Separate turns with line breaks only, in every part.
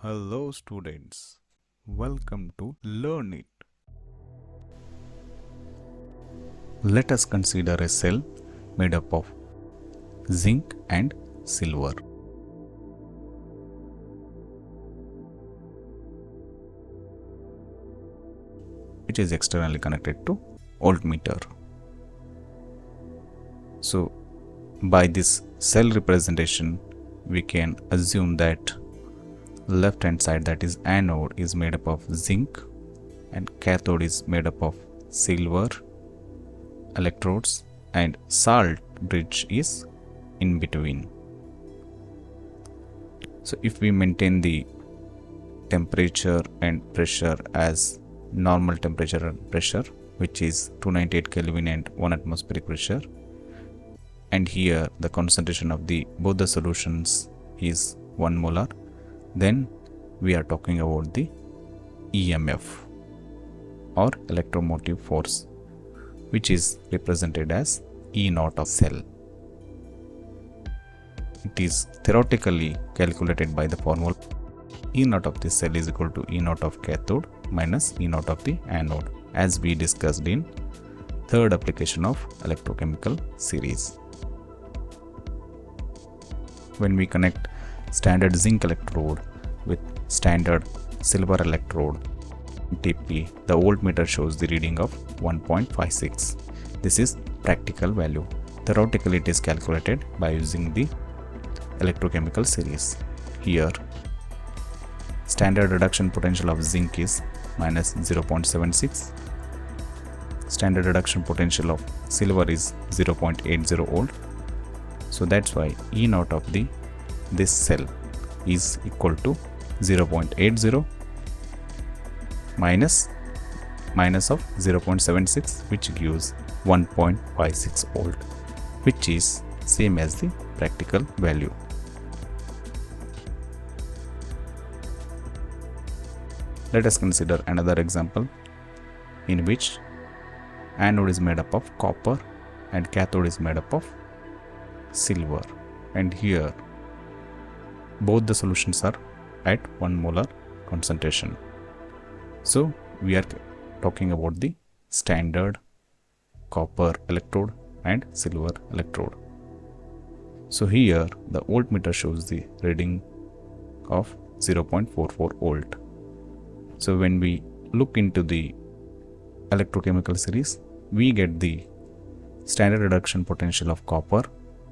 Hello students, welcome to Learn It. Let us consider a cell made up of zinc and silver. Which is externally connected to voltmeter. So by this cell representation we can assume that left hand side, that is anode, is made up of zinc and cathode is made up of silver electrodes and salt bridge is in between. So if we maintain the temperature and pressure as normal temperature and pressure, which is 298 Kelvin and 1 atmospheric pressure, and here the concentration of both the solutions is 1 molar, then we are talking about the EMF or electromotive force, which is represented as E naught of cell. It is theoretically calculated by the formula E naught of the cell is equal to E naught of cathode minus E naught of the anode, as we discussed in third application of electrochemical series. When we connect standard zinc electrode with standard silver electrode deeply, the voltmeter shows the reading of 1.56. This is practical value. Theoretically, it is calculated by using the electrochemical series. Here, standard reduction potential of zinc is minus 0.76. Standard reduction potential of silver is 0.80 volt. So that's why E naught of this cell is equal to 0.80 minus of 0.76, which gives 1.56 volt, which is same as the practical value. Let us consider another example in which anode is made up of copper and cathode is made up of silver, and here both the solutions are at 1 molar concentration. So we are talking about the standard copper electrode and silver electrode. So here the voltmeter shows the reading of 0.44 volt. So when we look into the electrochemical series, we get the standard reduction potential of copper,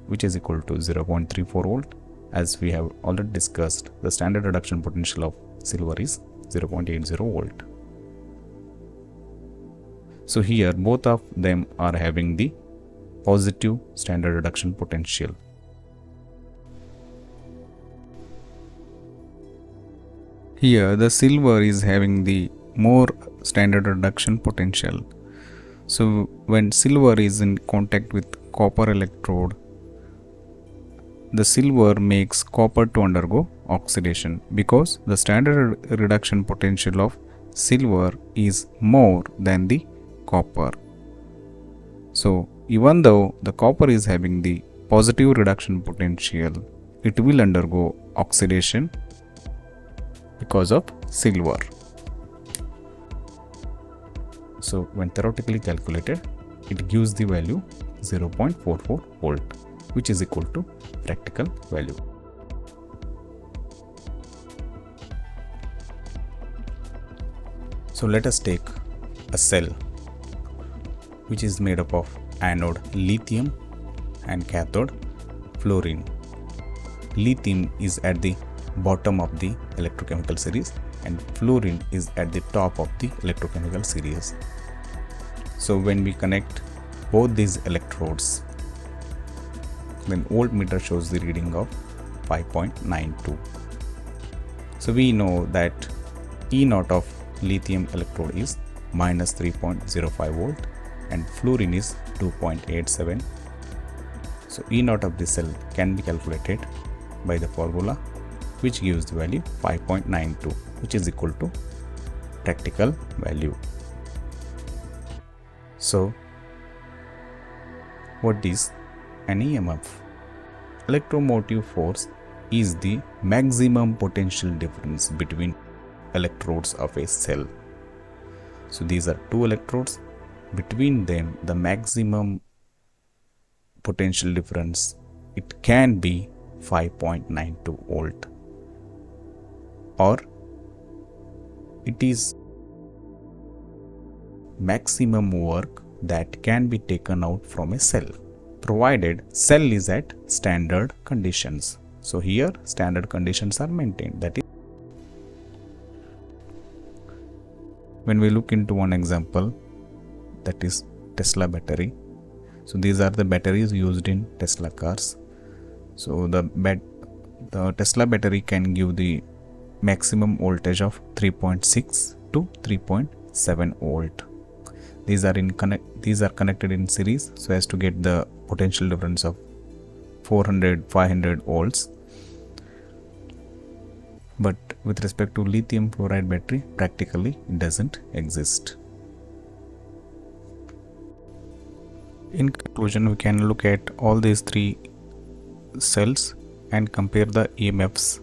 which is equal to 0.34 volt. As we have already discussed, the standard reduction potential of silver is 0.80 volt. So here both of them are having the positive standard reduction potential. Here the silver is having the more standard reduction potential. So when silver is in contact with copper electrode, the silver makes copper to undergo oxidation because the standard reduction potential of silver is more than the copper. So even though the copper is having the positive reduction potential, it will undergo oxidation because of silver. So when theoretically calculated, it gives the value 0.44 volt, which is equal to practical value. So let us take a cell which is made up of anode lithium and cathode fluorine. Lithium is at the bottom of the electrochemical series and fluorine is at the top of the electrochemical series. So when we connect both these electrodes, then voltmeter shows the reading of 5.92. So we know that E naught of lithium electrode is minus 3.05 volt and fluorine is 2.87. So E naught of this cell can be calculated by the formula, which gives the value 5.92, which is equal to practical value. So what is an EMF? Electromotive force is the maximum potential difference between electrodes of a cell. So these are two electrodes. Between them, the maximum potential difference, it can be 5.92 volt, or it is maximum work that can be taken out from a cell, provided cell is at standard conditions. So here standard conditions are maintained. That is, when we look into one example, that is Tesla battery. So these are the batteries used in Tesla cars. So the Tesla battery can give the maximum voltage of 3.6 to 3.7 volt. These are connected in series so as to get the potential difference of 400-500 volts. But with respect to lithium fluoride battery, practically it doesn't exist. In conclusion, we can look at all these three cells and compare the EMFs: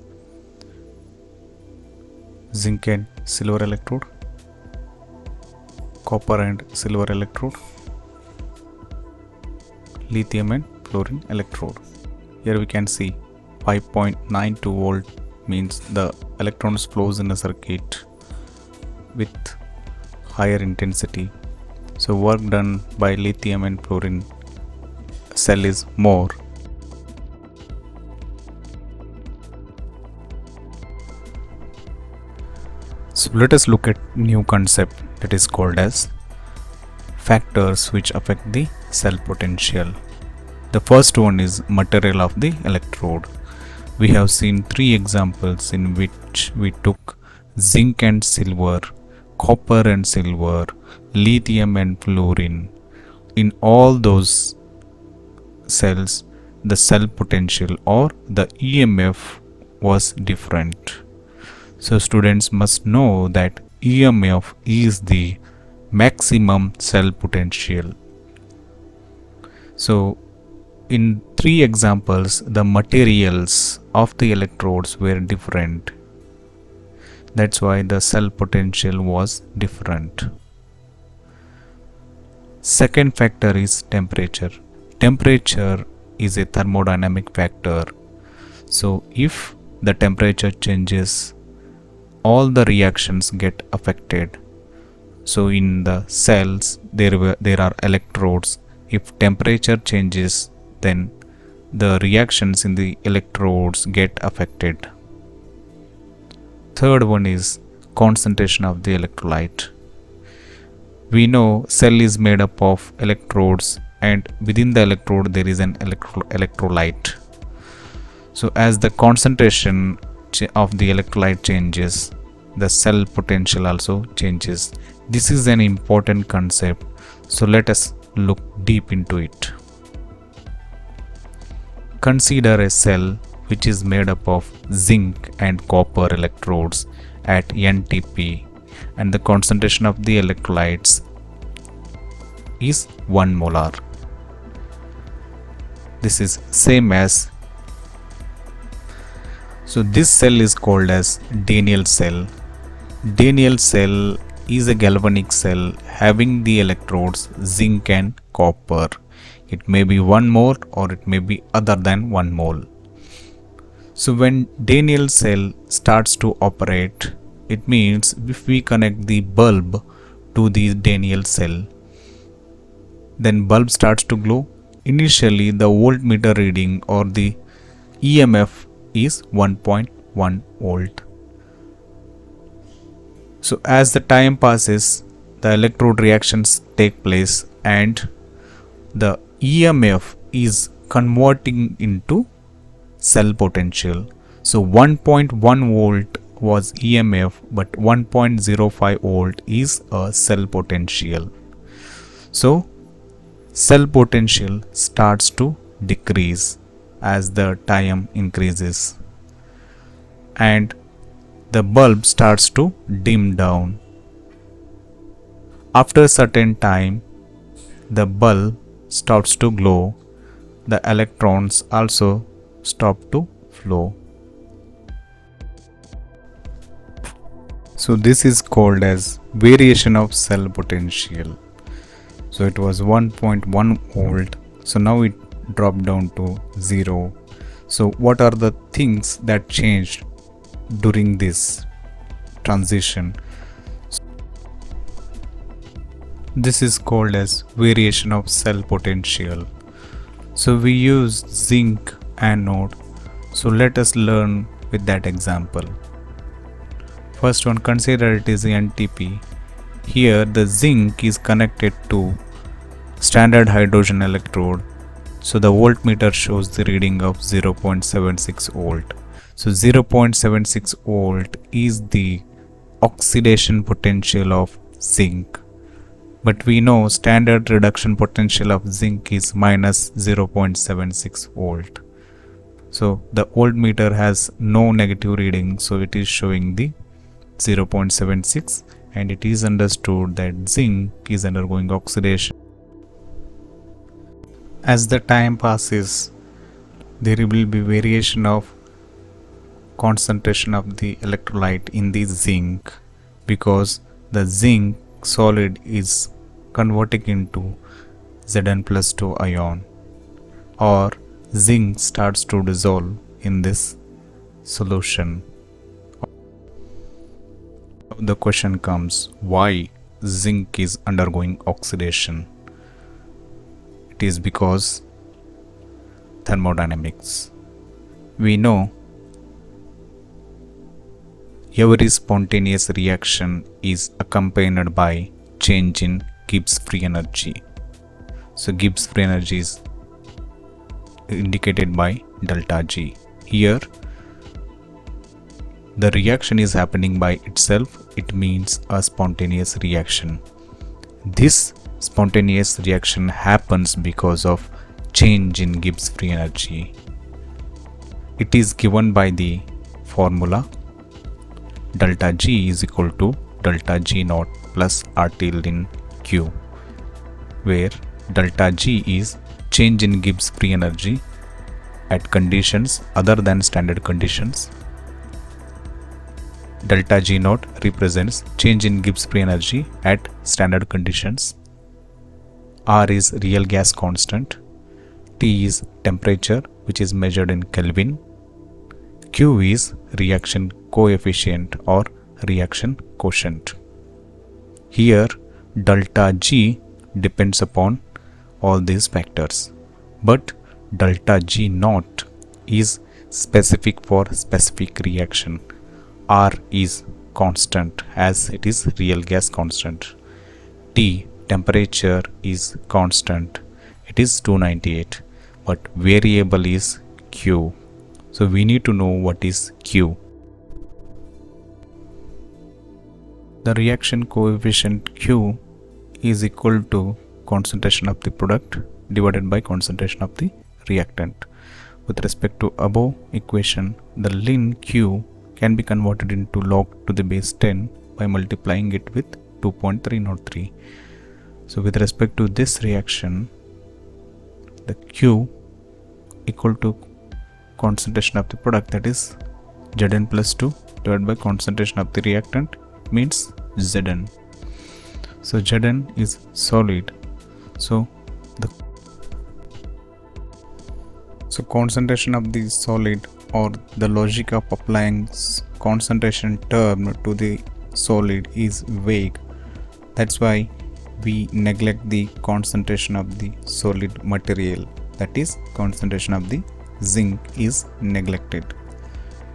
zinc and silver electrode, copper and silver electrode, lithium and fluorine electrode. Here we can see 5.92 volt means the electrons flows in a circuit with higher intensity. So work done by lithium and fluorine cell is more. So let us look at new concept that is called as factors which affect the cell potential. The first one is material of the electrode. We have seen three examples in which we took zinc and silver, copper and silver, lithium and fluorine. In all those cells, the cell potential or the EMF was different. So students must know that EMF is the maximum cell potential. So in three examples, the materials of the electrodes were different. That's why the cell potential was different. Second factor is temperature. Temperature is a thermodynamic factor. So if the temperature changes, all the reactions get affected. So in the cells, there are electrodes. If temperature changes, then the reactions in the electrodes get affected. Third one is concentration of the electrolyte. We know cell is made up of electrodes, and within the electrode there is an electrolyte. So as the concentration of the electrolyte changes, the cell potential also changes. This is an important concept, so let us look deep into it. Consider a cell which is made up of zinc and copper electrodes at NTP, and the concentration of the electrolytes is 1 molar. This is same as, so this cell is called as Daniell cell. Daniell cell is a galvanic cell having the electrodes zinc and copper. It may be 1 mole or it may be other than 1 mole. So when Daniell cell starts to operate, it means if we connect the bulb to the Daniell cell, then bulb starts to glow. Initially the voltmeter reading or the EMF is 1.1 volt. So as the time passes, the electrode reactions take place and the EMF is converting into cell potential. So 1.1 volt was EMF, but 1.05 volt is a cell potential. So cell potential starts to decrease as the time increases, and the bulb starts to dim down. After a certain time, the bulb stops to glow. The electrons also stop to flow. So this is called as variation of cell potential. So it was 1.1 volt, so now it dropped down to 0. So what are the things that changed during this transition? This is called as variation of cell potential. So we use zinc anode. So let us learn with that example. First one, consider it is NTP. Here the zinc is connected to standard hydrogen electrode. So the voltmeter shows the reading of 0.76 volt. So 0.76 volt is the oxidation potential of zinc. But we know standard reduction potential of zinc is minus 0.76 volt. So the voltmeter has no negative reading, so it is showing the 0.76, and it is understood that zinc is undergoing oxidation. As the time passes, there will be variation of concentration of the electrolyte in the zinc, because the zinc solid is converting into Zn+2 ion, or zinc starts to dissolve in this solution. The question comes, why zinc is undergoing oxidation? It is because thermodynamics. We know every spontaneous reaction is accompanied by change in Gibbs free energy. So Gibbs free energy is indicated by delta G. Here the reaction is happening by itself, it means a spontaneous reaction. This spontaneous reaction happens because of change in Gibbs free energy. It is given by the formula delta G is equal to delta G naught plus RT ln Q, where delta G is change in Gibbs free energy at conditions other than standard conditions. Delta G naught represents change in Gibbs free energy at standard conditions. R is real gas constant. T is temperature, which is measured in Kelvin. Q is reaction coefficient or reaction quotient. Here delta G depends upon all these factors, but delta G naught is specific for specific reaction. R is constant as it is real gas constant. T, temperature, is constant, it is 298, but variable is Q. So we need to know what is Q. The reaction coefficient Q is equal to concentration of the product divided by concentration of the reactant. With respect to above equation, the ln Q can be converted into log to the base 10 by multiplying it with 2.303. So with respect to this reaction, the Q equal to concentration of the product, that is Zn+2 divided by concentration of the reactant, means Zn. So Zn is solid. So concentration of the solid, or the logic of applying concentration term to the solid, is vague. That's why we neglect the concentration of the solid material, that is concentration of the zinc is neglected.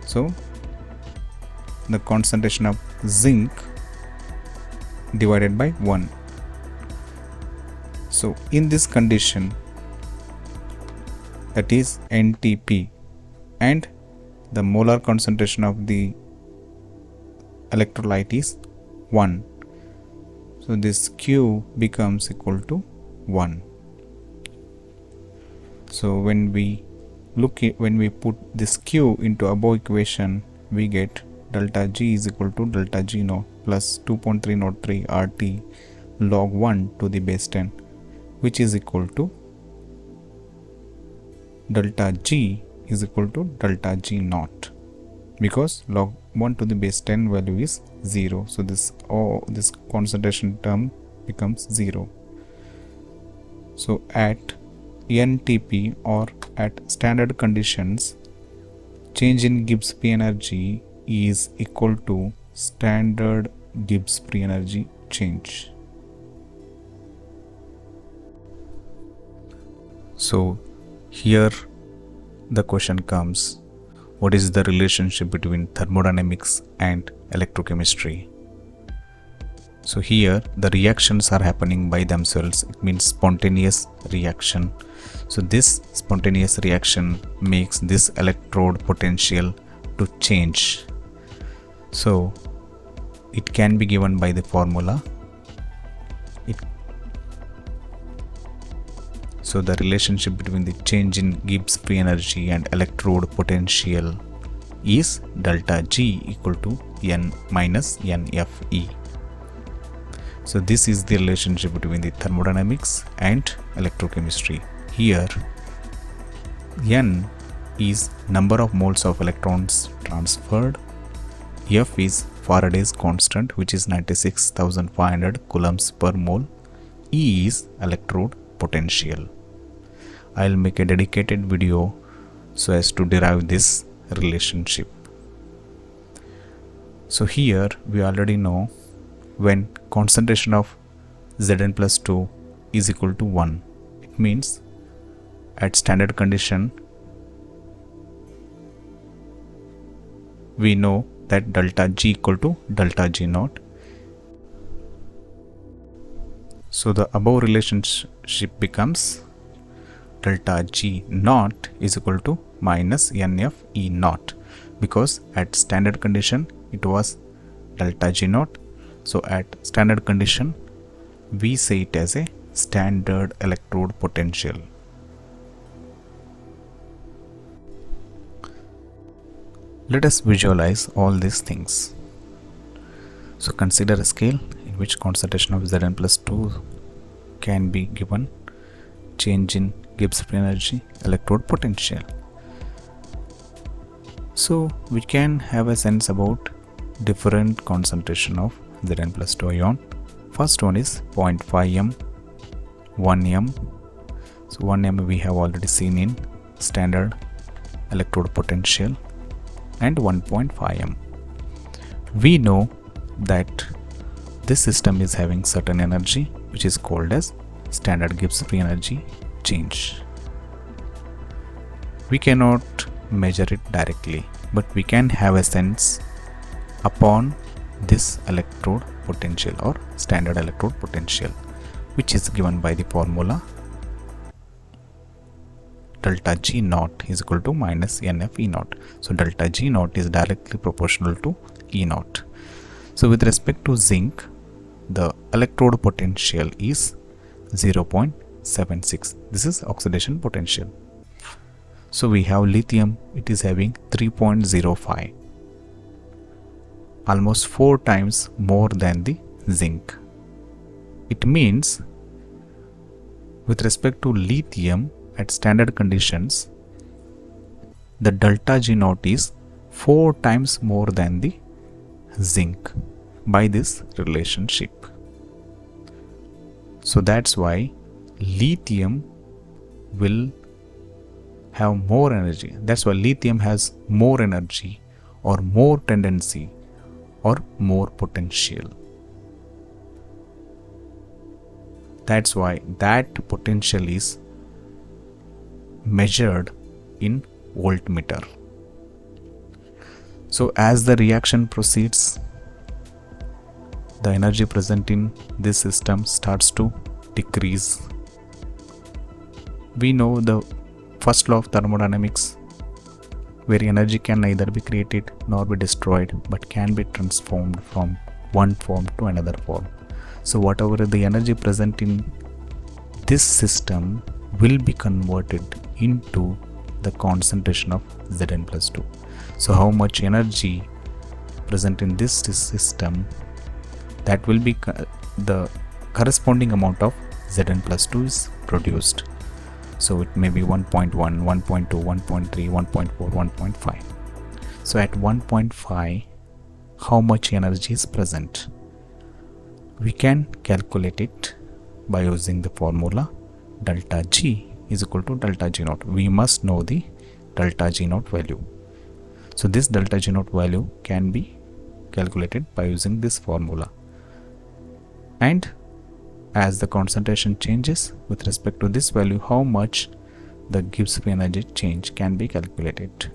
So the concentration of zinc divided by 1. So in this condition, that is NTP, and the molar concentration of the electrolyte is 1. So this Q becomes equal to 1. So when we put this Q into above equation, we get delta G is equal to delta G naught plus 2.303 RT log 1 to the base 10, which is equal to delta G is equal to delta G naught, because log 1 to the base 10 value is 0. So this concentration term becomes 0. So at NTP or at standard conditions, change in Gibbs free energy is equal to standard Gibbs free energy change. So here the question comes, what is the relationship between thermodynamics and electrochemistry? So here the reactions are happening by themselves. It means spontaneous reaction. So this spontaneous reaction makes this electrode potential to change. So it can be given by the formula. So the relationship between the change in Gibbs free energy and electrode potential is delta G equal to N minus NFE. So this is the relationship between the thermodynamics and electrochemistry. Here N is number of moles of electrons transferred, F is Faraday's constant, which is 96,500 coulombs per mole, E is electrode potential. I'll make a dedicated video so as to derive this relationship. So here we already know when concentration of Zn plus 2 is equal to 1, it means at standard condition we know that delta G equal to delta G naught. So the above relationship becomes delta G naught is equal to minus NF E naught, because at standard condition it was delta G naught. So at standard condition we say it as a standard electrode potential. Let us visualize all these things. So consider a scale in which concentration of Zn plus 2 can be given, change in Gibbs free energy, electrode potential. So we can have a sense about different concentration of Zn plus 2 ion. First one is 0.5 m, 1 m. So 1 m we have already seen in standard electrode potential, and 1.5 m. We know that this system is having certain energy which is called as standard Gibbs free energy change. We cannot measure it directly, but we can have a sense upon this electrode potential or standard electrode potential, which is given by the formula delta G naught is equal to minus NF E naught. So delta G naught is directly proportional to E naught. So with respect to zinc, the electrode potential is 0.76. This is oxidation potential. So we have lithium, it is having 3.05, almost 4 times more than the zinc. It means with respect to lithium at standard conditions, the delta G naught is 4 times more than the zinc by this relationship. So that's why lithium will have more energy. That's why lithium has more energy or more tendency or more potential. That's why that potential is measured in voltmeter. So as the reaction proceeds, the energy present in this system starts to decrease. We know the first law of thermodynamics, where energy can neither be created nor be destroyed, but can be transformed from one form to another form. So whatever the energy present in this system will be converted into the concentration of Zn plus 2. So how much energy present in this system, that will be the corresponding amount of Zn plus 2 is produced. So it may be 1.1, 1.2, 1.3, 1.4, 1.5. So at 1.5, how much energy is present. We can calculate it by using the formula delta G is equal to delta G naught. We must know the delta G naught value. So this delta G naught value can be calculated by using this formula. And as the concentration changes with respect to this value, how much the Gibbs free energy change can be calculated.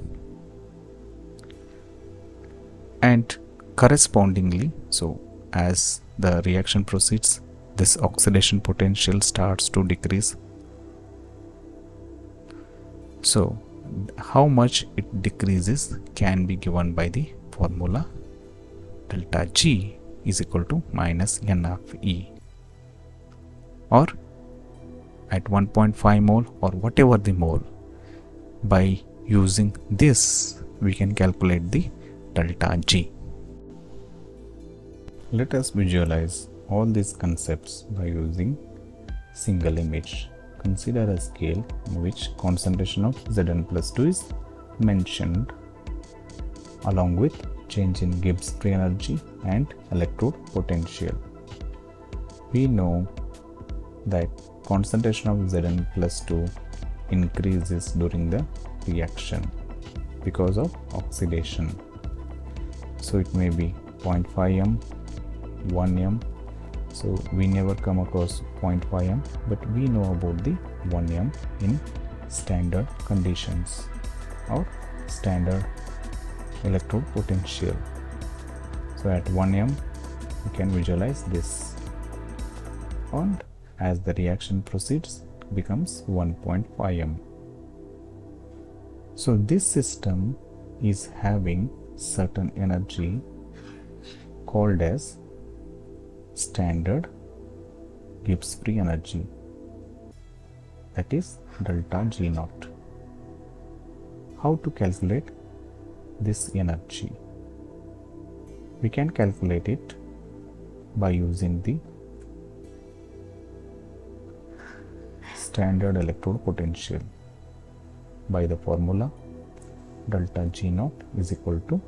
And correspondingly, so as the reaction proceeds, this oxidation potential starts to decrease. So how much it decreases can be given by the formula delta G is equal to minus N of E, or at 1.5 mole or whatever the mole. By using this, we can calculate the delta G. Let us visualize all these concepts by using single image. Consider a scale in which concentration of Zn+2 is mentioned, along with change in Gibbs free energy and electrode potential. We know that concentration of Zn+2 increases during the reaction because of oxidation. So it may be 0.5 m, 1 m. So we never come across 0.5 m, but we know about the 1 m in standard conditions or standard electrode potential. So at 1 m we can visualize this, and as the reaction proceeds it becomes 1.5 m. So this system is having certain energy called as standard Gibbs free energy, that is delta G naught. How to calculate this energy? We can calculate it by using the standard electrode potential by the formula delta G naught is equal to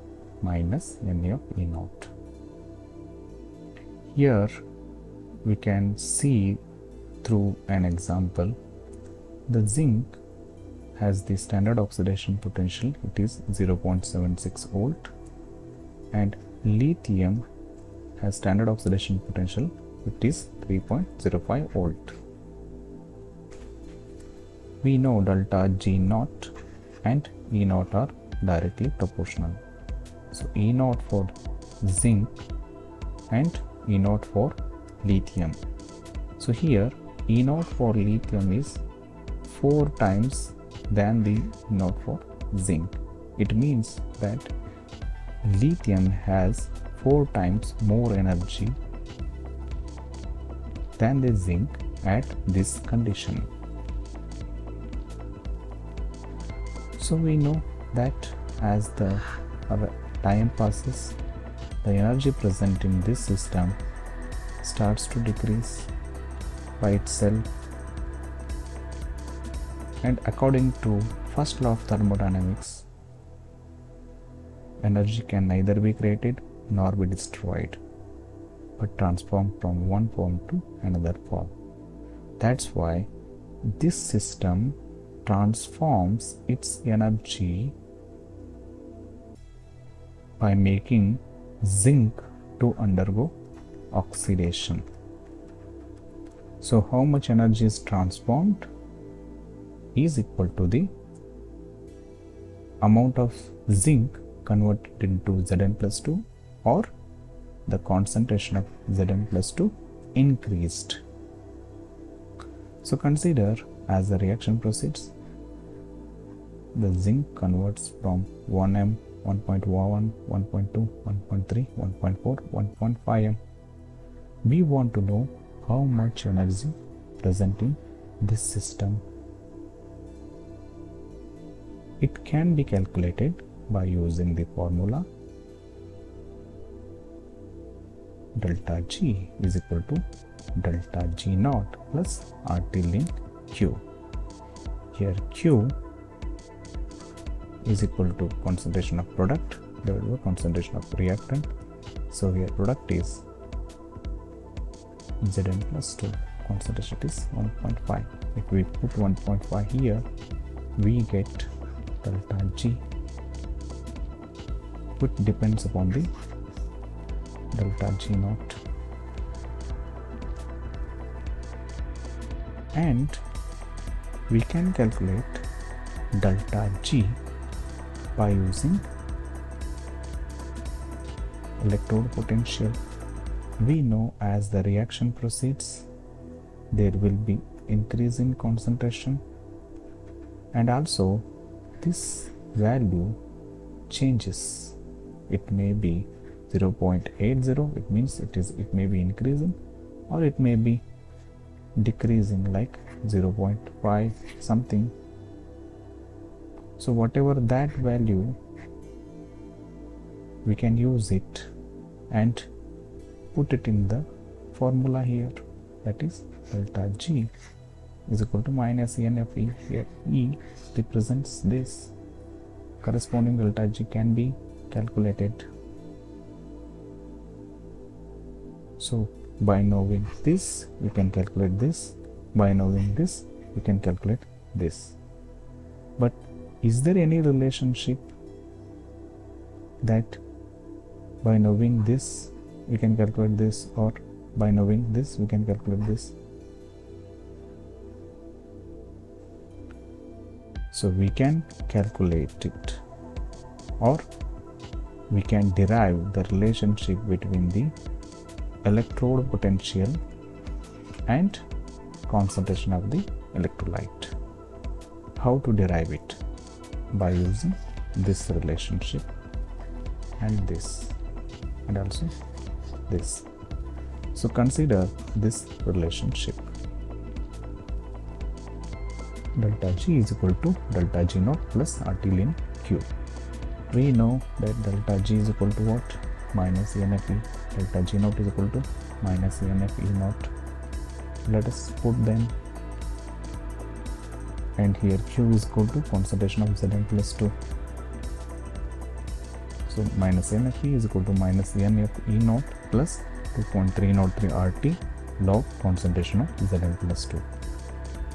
minus Na of E naught. Here we can see through an example, the zinc has the standard oxidation potential, it is 0.76 volt, and lithium has standard oxidation potential, it is 3.05 volt. We know delta G naught and E naught are directly proportional. So E naught for zinc and E naught for lithium. So here E naught for lithium is 4 times than the E naught for zinc. It means that lithium has 4 times more energy than the zinc at this condition. So we know that as the time passes, the energy present in this system starts to decrease by itself, and according to first law of thermodynamics, energy can neither be created nor be destroyed, but transformed from one form to another form. That's why this system transforms its energy by making zinc to undergo oxidation. So how much energy is transformed is equal to the amount of zinc converted into Zn+2 or the concentration of Zn+2 increased. So consider as the reaction proceeds, the zinc converts from 1m, 1.1, 1.2, 1.3, 1.4, 1.5 m. We want to know how much energy present in this system. It can be calculated by using the formula delta G is equal to delta G naught plus RT ln Q. Here Q is equal to concentration of product divided by concentration of reactant So here product is Zn plus 2, concentration is 1.5. If we put 1.5 here, we get delta G, which depends upon the delta G naught. And we can calculate delta G by using electrode potential. We know as the reaction proceeds, there will be increase in concentration, and also this value changes. It may be 0.80, it means it may be increasing, or it may be decreasing like 0.5 something. So whatever that value, we can use it and put it in the formula here, that is delta G is equal to minus NFE. Here E represents this. Corresponding delta G can be calculated. So by knowing this, we can calculate this. By knowing this, we can calculate this. But is there any relationship that by knowing this we can calculate this, or by knowing this we can calculate this? So we can calculate it, or we can derive the relationship between the electrode potential and concentration of the electrolyte. How to derive it? By using this relationship and this, and also this. So consider this relationship. Delta G is equal to delta G naught plus RT ln Q. We know that delta G is equal to what? Minus NFE. Delta G naught is equal to minus NFE naught. Let us put them, and here Q is equal to concentration of Zn plus 2. So minus NFE is equal to minus NFE naught plus 2.303 RT log concentration of Zn plus 2.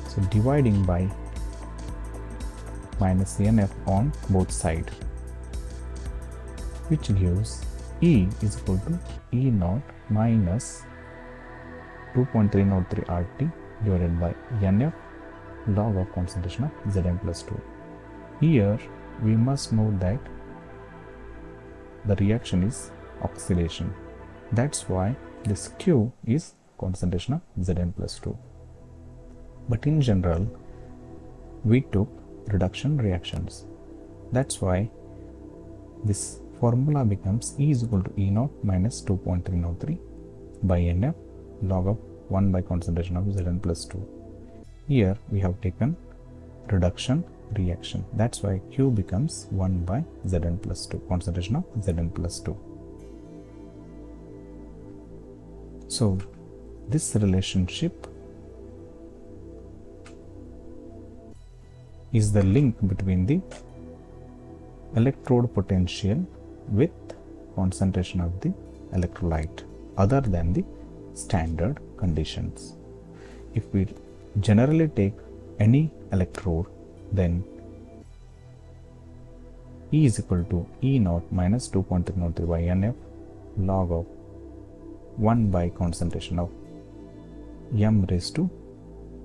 So dividing by minus NF on both sides, which gives E is equal to E naught minus 2.303 RT divided by NF log of concentration of Zn plus 2. Here we must know that the reaction is oxidation. That's why this Q is concentration of Zn plus 2. But in general, we took reduction reactions. That's why this formula becomes E is equal to E naught minus 2.303 by NF log of 1 by concentration of Zn plus 2. Here we have taken reduction reaction. That's why Q becomes 1 by Zn plus 2, concentration of Zn plus 2. So this relationship is the link between the electrode potential with concentration of the electrolyte, other than the standard conditions. If we generally take any electrode, then E is equal to E naught minus 2.303 by NF log of 1 by concentration of m raised to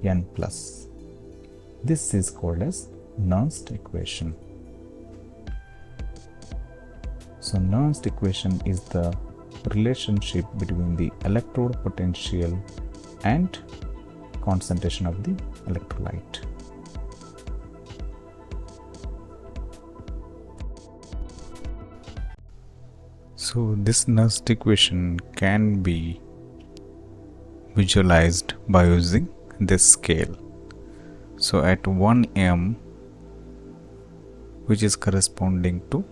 n plus. This is called as Nernst equation. So Nernst equation is the relationship between the electrode potential and concentration of the electrolyte. So this Nernst equation can be visualized by using this scale. So at 1 m, which is corresponding to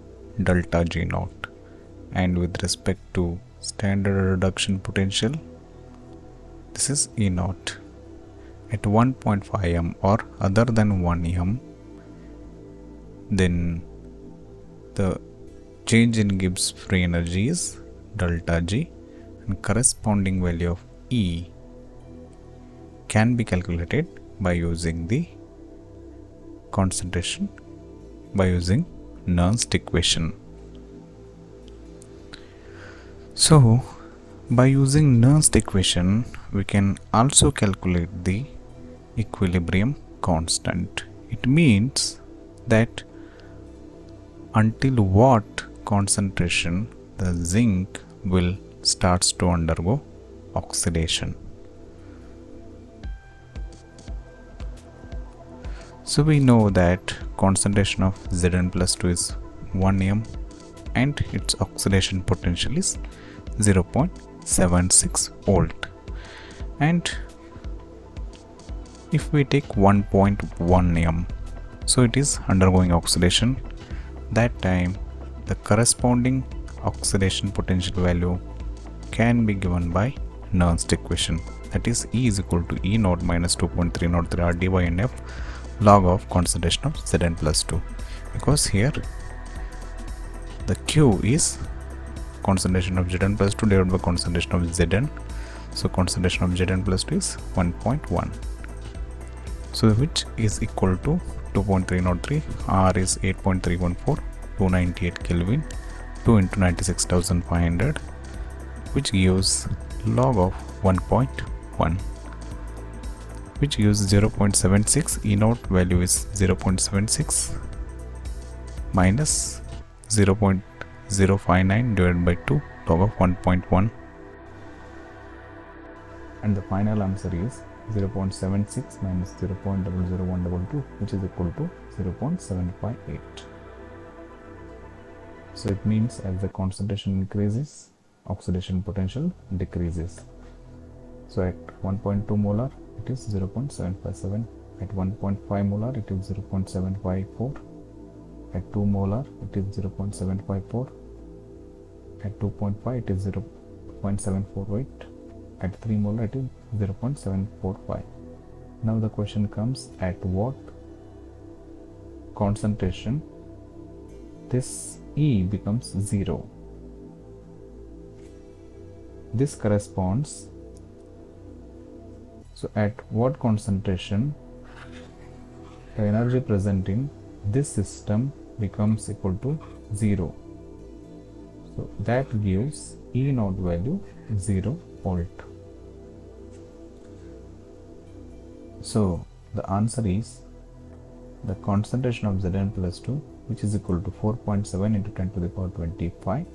delta G naught, and with respect to standard reduction potential, this is E naught. At 1.5 m or other than 1 m, then the change in Gibbs free energy is delta G, and corresponding value of E can be calculated by using the concentration by using Nernst equation. So by using Nernst equation, we can also calculate the equilibrium constant. It means that until what concentration the zinc will starts to undergo oxidation. So we know that concentration of Zn plus 2 is 1 m and its oxidation potential is 0.76 volt, and if we take 1.1 m, so it is undergoing oxidation. That time the corresponding oxidation potential value can be given by Nernst equation, that is E is equal to E naught minus 2.303 R d by Nf log of concentration of Zn plus 2, because here the Q is concentration of Zn plus 2 divided by concentration of Zn. So concentration of Zn plus 2 is 1.1, so which is equal to 2.303, R is 8.314, 298 Kelvin, 2 into 96,500, which gives log of 1.1, which gives 0.76. E naught value is 0.76 minus 0.059 divided by 2 log of 1.1, and the final answer is 0.76 minus 0.00122, which is equal to 0.758. So it means as the concentration increases, oxidation potential decreases. So at 1.2 molar it is 0.757, at 1.5 molar it is 0.754, at 2 molar it is 0.754, at 2.5 it is 0.748, at 3 molar it is 0.745. Now the question comes, at what concentration this E becomes 0? This corresponds, so at what concentration the energy present in this system becomes equal to 0? So that gives E naught value 0 volt. So the answer is the concentration of Zn plus 2, which is equal to 4.7 into 10 to the power 25.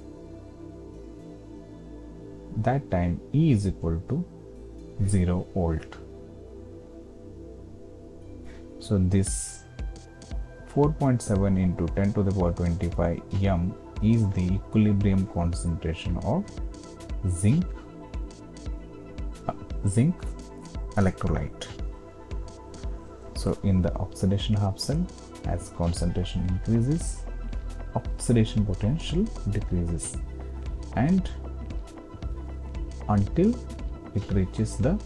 That time E is equal to 0 volt. So this 4.7 into 10 to the power 25 m is the equilibrium concentration of zinc electrolyte. So in the oxidation half cell, as concentration increases, oxidation potential decreases, and until it reaches the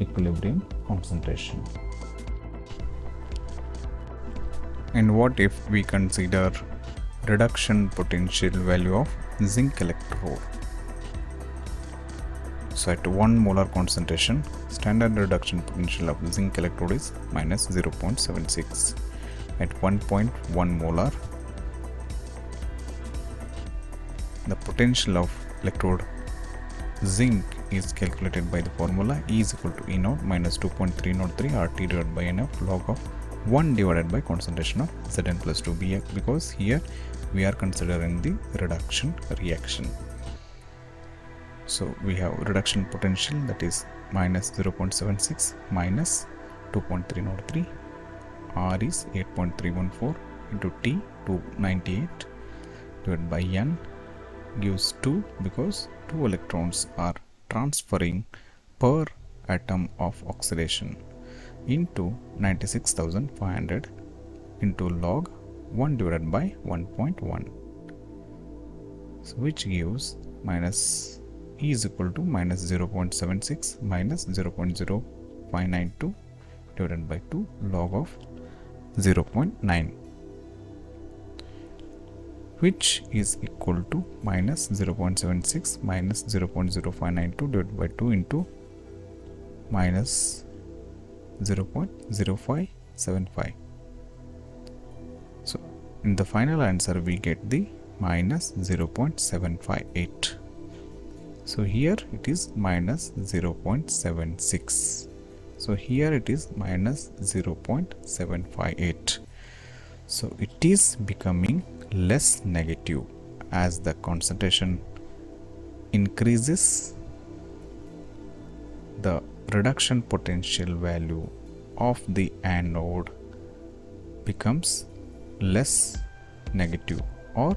equilibrium concentration. And what if we consider reduction potential value of zinc electrode? So at 1 molar concentration, standard reduction potential of zinc electrode is minus 0.76. At 1.1 molar, the potential of electrode zinc is calculated by the formula E is equal to E naught minus 2.303 RT divided by NF log of 1 divided by concentration of Zn plus 2, because here we are considering the reduction reaction. So we have reduction potential, that is minus 0.76 minus 2.303, R is 8.314 into T 298 divided by N gives 2, because 2 electrons are transferring per atom of oxidation, into 96,500 into log 1 divided by 1.1, so which gives minus E is equal to minus 0.76 minus 0.0592 divided by 2 log of 0.9, which is equal to minus 0.76 minus 0.0592 divided by 2 into minus 0.0575. So in the final answer we get the minus 0.758. So here it is minus 0.76. So here it is minus 0.758. So it is becoming less negative as the concentration increases. The reduction potential value of the anode becomes less negative or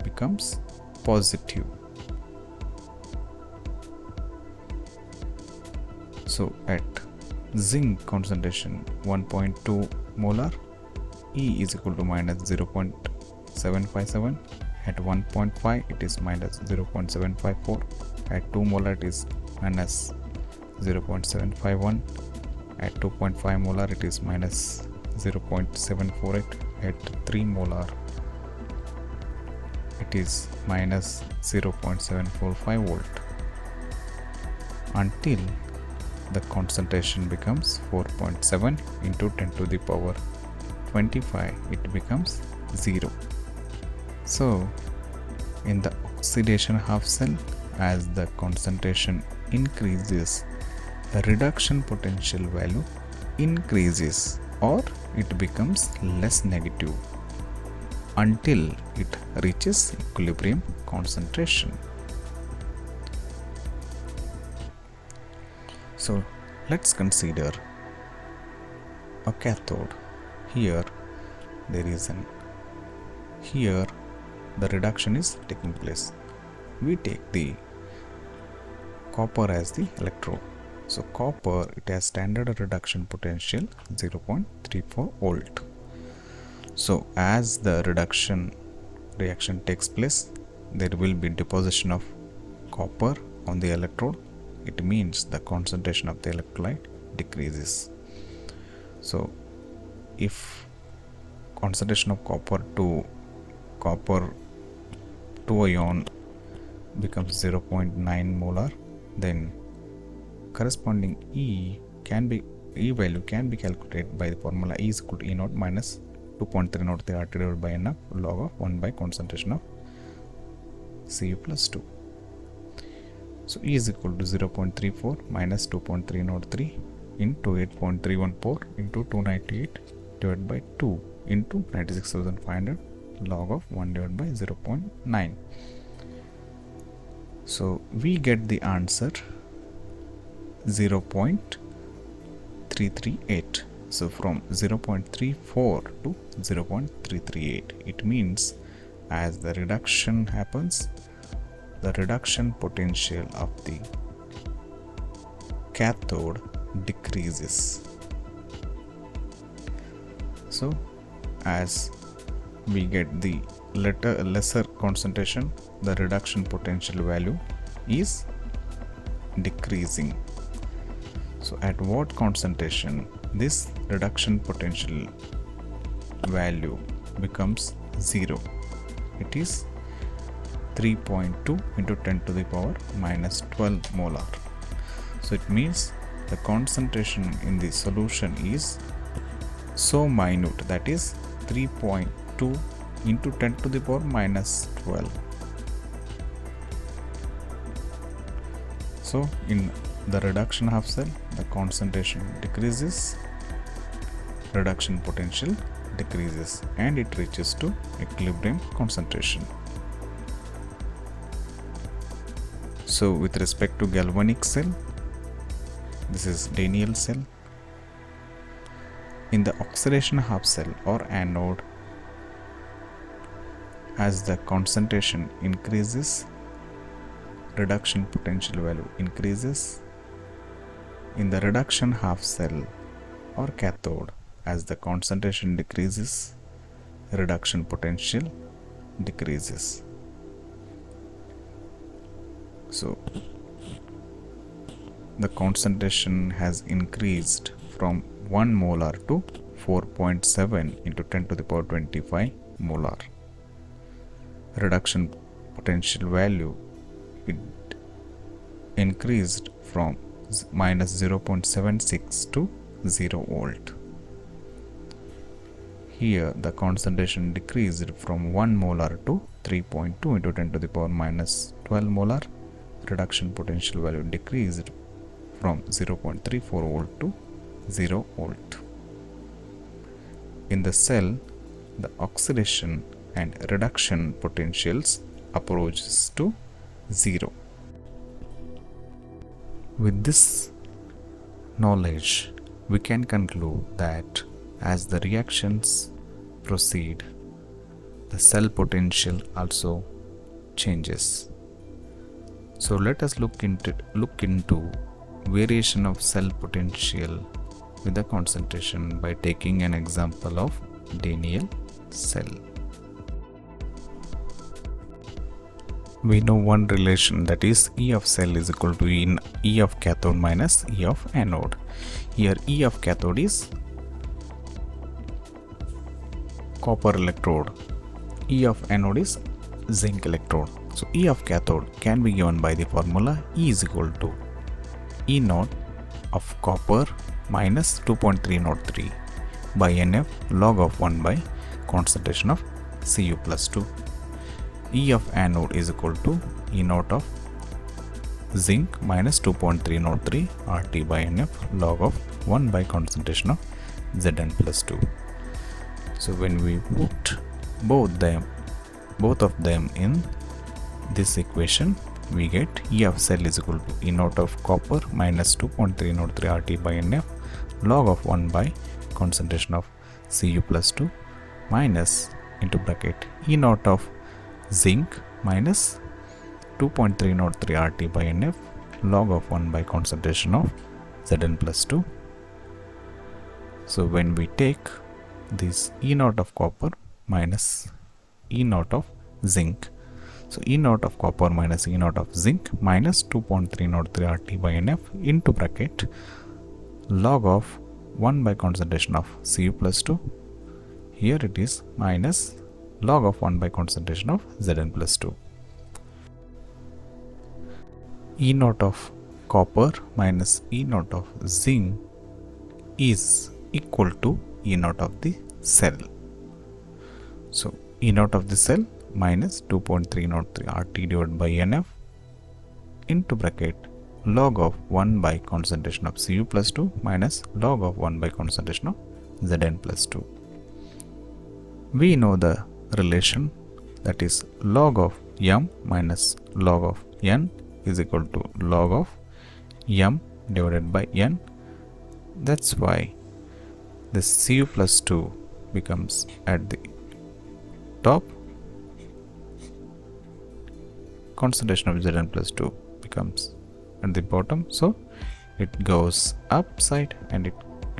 becomes positive. So at zinc concentration 1.2 molar, E is equal to minus 0.757. At 1.5 it is minus 0.754. At 2 molar it is minus 0.751. At 2.5 molar it is minus 0.748. At 3 molar it is minus 0.745 volt, until the concentration becomes 4.7 into 10 to the power 25, it becomes 0. So in the oxidation half cell, as the concentration increases, the reduction potential value increases or it becomes less negative until it reaches equilibrium concentration. So let's consider a cathode. Here the reduction is taking place. We take the copper as the electrode. So copper, it has standard reduction potential 0.34 volt. So as the reaction takes place, there will be deposition of copper on the electrode. It means the concentration of the electrolyte decreases. So if concentration of copper to ion becomes 0.9 molar, then corresponding E value can be calculated by the formula E is equal to E naught minus 2.303 RT divided by N of log of 1 by concentration of Cu plus 2. So E is equal to 0.34 minus 2.303 into 8.314 into 298 divided by 2 into 96,500 log of 1 divided by 0.9. So we get the answer 0.338. So from 0.34 to 0.338, it means as the reduction happens, the reduction potential of the cathode decreases. So as we get the lesser concentration, the reduction potential value is decreasing. So at what concentration this reduction potential value becomes 0? It is 3.2 into 10 to the power minus 12 molar. So it means the concentration in the solution is so minute, that is 3.2 into 10 to the power minus 12. So in the reduction half cell, the concentration decreases, reduction potential decreases, and it reaches to equilibrium concentration. So with respect to galvanic cell, this is Daniell cell. In the oxidation half cell or anode, as the concentration increases, reduction potential value increases. In the reduction half cell or cathode, as the concentration decreases, reduction potential decreases. So the concentration has increased from 1 molar to 4.7 into 10 to the power 25 molar. reduction potential value, it increased from minus 0.76 to 0 volt. Here the concentration decreased from 1 molar to 3.2 into 10 to the power minus 12 molar. Reduction potential value decreased from 0.34 volt to 0 volt. In the cell, the oxidation and reduction potentials approaches to 0. With this knowledge, we can conclude that as the reactions proceed, the cell potential also changes. So let us look into variation of cell potential with the concentration by taking an example of Daniell cell. We know one relation, that is E of cell is equal to E of cathode minus E of anode. Here E of cathode is copper electrode, E of anode is zinc electrode. So E of cathode can be given by the formula E is equal to E naught of copper minus 2.303 by NF log of 1 by concentration of Cu plus 2. E of anode is equal to E naught of zinc minus 2.303 RT by NF log of 1 by concentration of Zn plus 2. So when we put both of them in this equation, we get E of cell is equal to E naught of copper minus 2.303 RT by NF log of 1 by concentration of Cu plus 2 minus into bracket E naught of zinc minus 2.303 RT by NF log of 1 by concentration of Zn plus 2. So when we take this E naught of copper minus E naught of zinc, so E naught of copper minus E naught of zinc minus 2.303 RT by NF into bracket log of 1 by concentration of Cu plus 2. Here it is minus log of 1 by concentration of Zn plus 2. E naught of copper minus E naught of zinc is equal to E naught of the cell. So E naught of the cell minus 2.303 RT divided by NF into bracket log of 1 by concentration of Cu plus 2 minus log of 1 by concentration of Zn plus 2. We know the relation, that is log of m minus log of n is equal to log of m divided by n. That's why this Cu plus 2 becomes at the top, concentration of Zn plus 2 becomes at the bottom, so it goes upside and it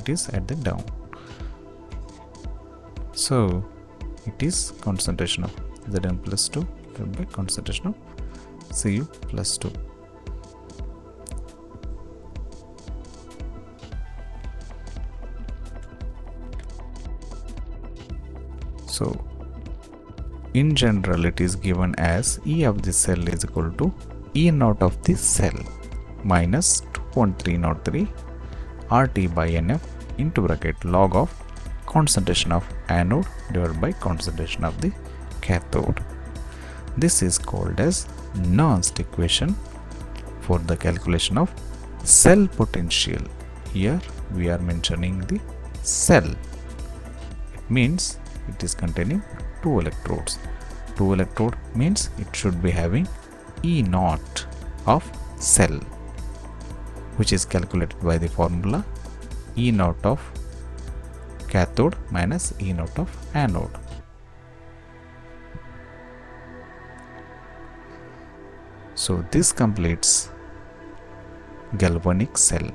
is at the down. So it is concentration of Zn plus 2 divided by concentration of Cu plus 2. So in general it is given as E of the cell is equal to E naught of the cell minus 2.303 RT by NF into bracket log of concentration of anode divided by concentration of the cathode. This is called as Nernst equation for the calculation of cell potential. Here we are mentioning the cell. It means it is containing 2 electrodes. 2 electrode means it should be having E naught of cell, which is calculated by the formula E naught of cathode minus E naught of anode. So this completes galvanic cell.